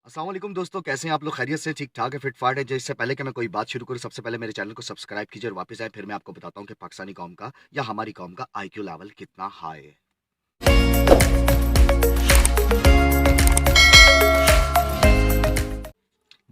अस्सलाम वालेकुम दोस्तों, कैसे हैं आप लोग? खैरियत से ठीक-ठाक है, फिट-फाट है? इससे पहले कि मैं कोई बात शुरू करूँ, सबसे पहले मेरे चैनल को सब्सक्राइब कीजिए और वापस आएँ, फिर मैं आपको बताता हूँ कि पाकिस्तानी कौम का या हमारी कौम का आईक्यू लेवल कितना हाई है।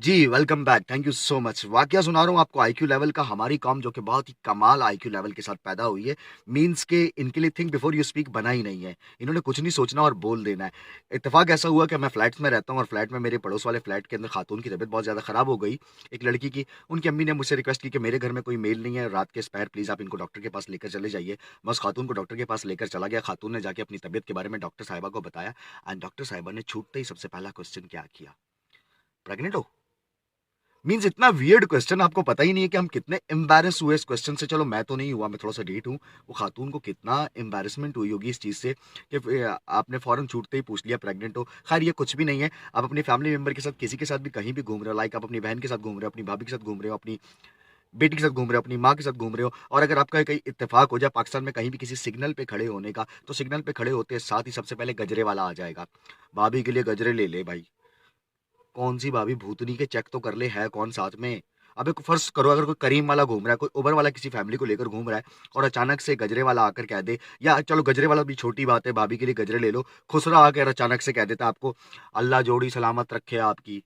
जी, welcome back. Thank you so much. वाकया सुना रहा हूँ आपको आईक्यू लेवल का। हमारी कौम जो कि बहुत ही कमाल आईक्यू लेवल के साथ पैदा हुई है, मीन्स के इनके लिए थिंक बिफोर यू स्पीक बना ही नहीं है। इन्होंने कुछ नहीं सोचना और बोल देना है। इत्तेफ़ाक ऐसा हुआ कि मैं फ्लैट्स में रहता हूँ और फ्लैट में मेरे पड़ोस वाले फ्लैट के अंदर खातून की तबीयत बहुत ज़्यादा ख़राब हो गई, एक लड़की की। उनकी अम्मी ने मुझसे रिक्वेस्ट की कि मेरे घर में कोई मेल नहीं है, रात के स्पेयर प्लीज़ आप इनको डॉक्टर के पास लेकर चले जाइए। मैं उस खातून को डॉक्टर के पास लेकर चला गया। खातून ने जाके अपनी तबीयत के बारे में डॉक्टर साहिबा को बताया एंड डॉक्टर साहिबा ने छूटते ही सबसे पहला क्वेश्चन क्या किया? प्रेग्नेंट हो? मीन्स इतना वियर्ड क्वेश्चन, आपको पता ही नहीं है कि हम कितने एम्बैरेस हुए इस क्वेश्चन से। चलो मैं तो नहीं हुआ, मैं थोड़ा-सा ढीठ हूँ। वो खातून को कितना एम्बैरेसमेंट हुई होगी इस चीज़ से कि आपने फ़ौरन छूटते ही पूछ लिया प्रेग्नेंट हो। ख़ैर ये कुछ भी नहीं है। आप अपनी फैमिली मेंबर के साथ किसी के साथ भी कहीं भी घूम रहे हो, लाइक आप अपनी बहन के साथ घूम रहे हो, अपनी भाभी के साथ घूम रहे हो, अपनी बेटी के साथ घूम रहे हो, अपनी माँ के साथ घूम रहे हो और अगर आपका कहीं इत्तेफ़ाक हो जाए पाकिस्तान में कहीं भी किसी सिग्नल पे खड़े होने का, तो सिग्नल पे खड़े होते साथ ही सबसे पहले गजरे वाला आ जाएगा। भाभी के लिए गजरे ले ले भाई। कौन-सी भाभी भूतनी के, चेक तो कर ले है कौन साथ में। अबे फ़र्ज़ करो अगर कोई करीम वाला घूम रहा है, कोई उबर वाला किसी फ़ैमिली को लेकर घूम रहा है और अचानक से गजरे वाला आकर कह दे, या चलो गजरे वाला भी छोटी बात है, भाभी के लिए गजरे ले लो। खुसरा आकर अचानक से कह देता है आपको, अल्लाह जोड़ी सलामत रखे आपकी।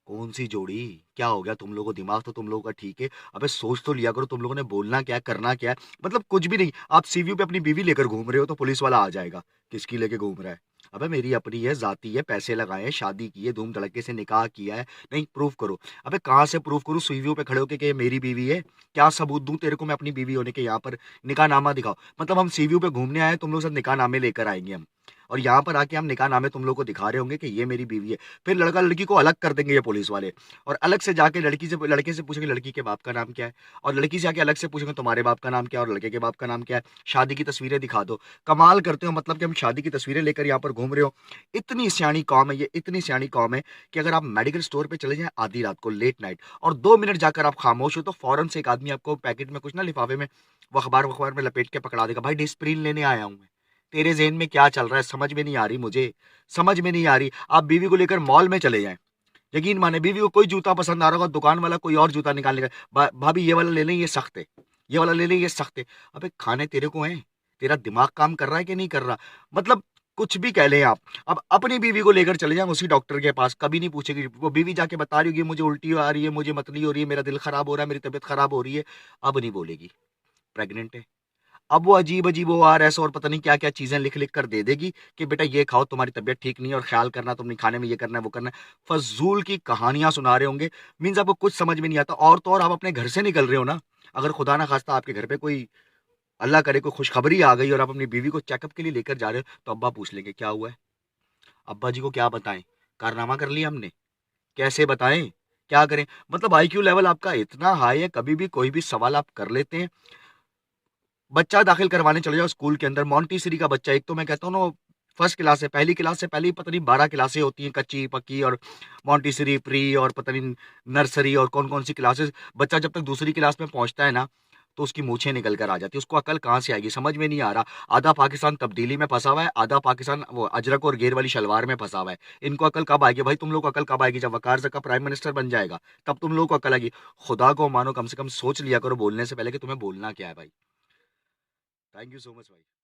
कौन-सी जोड़ी? क्या हो गया तुम लोगों को? दिमाग तो तुम लोगों का ठीक है। अबे सोच तो लिया करो तुम लोगों ने बोलना क्या है, करना क्या है? मतलब कुछ भी नहीं। आप सीवीयू पे अपनी बीवी लेकर घूम रहे हो तो पुलिस वाला आ जाएगा, किसकी लेके घूम रहा है? अबे मेरी अपनी है, ज़ाती है, पैसे लगाए हैं, शादी की है, धूम-धड़के से निकाह किया है। नहीं प्रूफ़ करो। अबे कहाँ से प्रूफ़ करूँ सीवीयू पे खड़े होके कि ये मेरी बीवी है? क्या सबूत दूँ तेरे को मैं अपनी बीवी होने के यहाँ पर? निकाहनामा दिखाओ। मतलब हम सीवीयू पे घूमने आए हैं, तुम लोग सब निकाहनामे लेकर आएँगे हम। और यहाँ पर आके हम निकाहनामे तुम लोगों को दिखा रहे होंगे कि ये मेरी बीवी है। फिर लड़का-लड़की को अलग कर देंगे ये पुलिस वाले और अलग से जाके लड़के से पूछेंगे लड़की के बाप का नाम क्या है? और लड़की से आके अलग से पूछेंगे तुम्हारे बाप का नाम क्या है और लड़के के बाप का नाम क्या है? शादी की तस्वीरें दिखा दो। कमाल करते हो, मतलब कि हम शादी की तस्वीरें लेकर यहाँ पर घूम रहे हो। इतनी सयानी कौम है ये, इतनी सयानी कौम है कि अगर आप मेडिकल स्टोर पे चले जाएँ आधी रात को लेट नाइट और 2 मिनट जाकर आप खामोश हो तो फ़ौरन से एक आदमी आपको पैकेट में कुछ ना लिफ़ाफ़े में वो अखबार-वखबार में लपेट के पकड़ा देगा। भाई डिस्प्रिन लेने आया हूँ मैं। तेरे ज़हन में क्या चल रहा है समझ में नहीं आ रही मुझे, समझ में नहीं आ रही। आप बीवी को लेकर मॉल में चले जाएँ, यकीन माने बीवी को कोई जूता पसंद आ रहा होगा, दुकान वाला कोई और जूता निकाल लेगा। भाभी ये वाला ले लें ये सख्त है, ये वाला ले लें ये सख्त है। अबे खाने तेरे को हैं, तेरा दिमाग काम कर रहा है कि नहीं कर रहा? मतलब कुछ भी कह लें आप। अब अपनी बीवी को लेकर चले जाएँ उसी डॉक्टर के पास, कभी नहीं पूछेगी। वो बीवी जाके बता रही होगी मुझे उल्टी आ रही है, मुझे मतली हो रही है, मेरा दिल खराब हो रहा है, मेरी तबीयत खराब हो रही है। अब नहीं बोलेगी, प्रेग्नेंट है। अब वो अजीब-अजीब ओआरएस और पता नहीं क्या-क्या चीज़ें लिख-लिख कर दे देगी कि बेटा ये खाओ तुम्हारी तबीयत ठीक नहीं है और ख़्याल करना तुमने खाने में ये करना है, वो करना है। फ़ज़ूल की कहानियाँ सुना रहे होंगे, मीन्स आपको कुछ समझ में नहीं आता और तो और आप अपने घर से निकल रहे हो ना, अगर खुदा ना ख़ास्ता आपके घर पे कोई अल्लाह करे कोई खुशखबरी आ गई और आप अपनी बीवी को चेकअप के लिए लेकर जा रहे हो, तो अब्बा पूछ लेंगे क्या हुआ है? अब्बा जी को क्या बताएँ? कारनामा कर लिया हमने? कैसे बताएँ? क्या करें? मतलब आईक्यू लेवल आपका इतना हाई है, कभी भी कोई भी सवाल आप कर लेते हैं। बच्चा दाखिल करवाने चले जाओ स्कूल के अंदर, मोंटेसरी का बच्चा, एक तो मैं कहता हूँ ना फर्स्ट क्लास से, पहली क्लास से पहले ही पता नहीं 12 क्लासें होती हैं कच्ची-पक्की और मोंटेसरी, प्री और पता नहीं नर्सरी और कौन-कौन सी क्लासेस। बच्चा जब तक दूसरी क्लास में पहुँचता है ना, तो उसकी मूँछें निकल कर आ जाती है। उसको अकल कहाँ से आएगी समझ में नहीं आ रहा। आधा पाकिस्तान तब्दीली में फँसा हुआ है, आधा पाकिस्तान वो अजरक और घेर वाली शलवार में फँसा हुआ है। इनको अकल कब आएगी? भाई तुम लोग को अकल कब आएगी? जब वकार ज़का प्राइम मिनिस्टर बन जाएगा, तब तुम लोगों को अकल आएगी। खुदा को मानो, कम से कम सोच लिया करो बोलने से पहले कि तुम्हें बोलना क्या है भाई। थैंक यू सो मच भाई।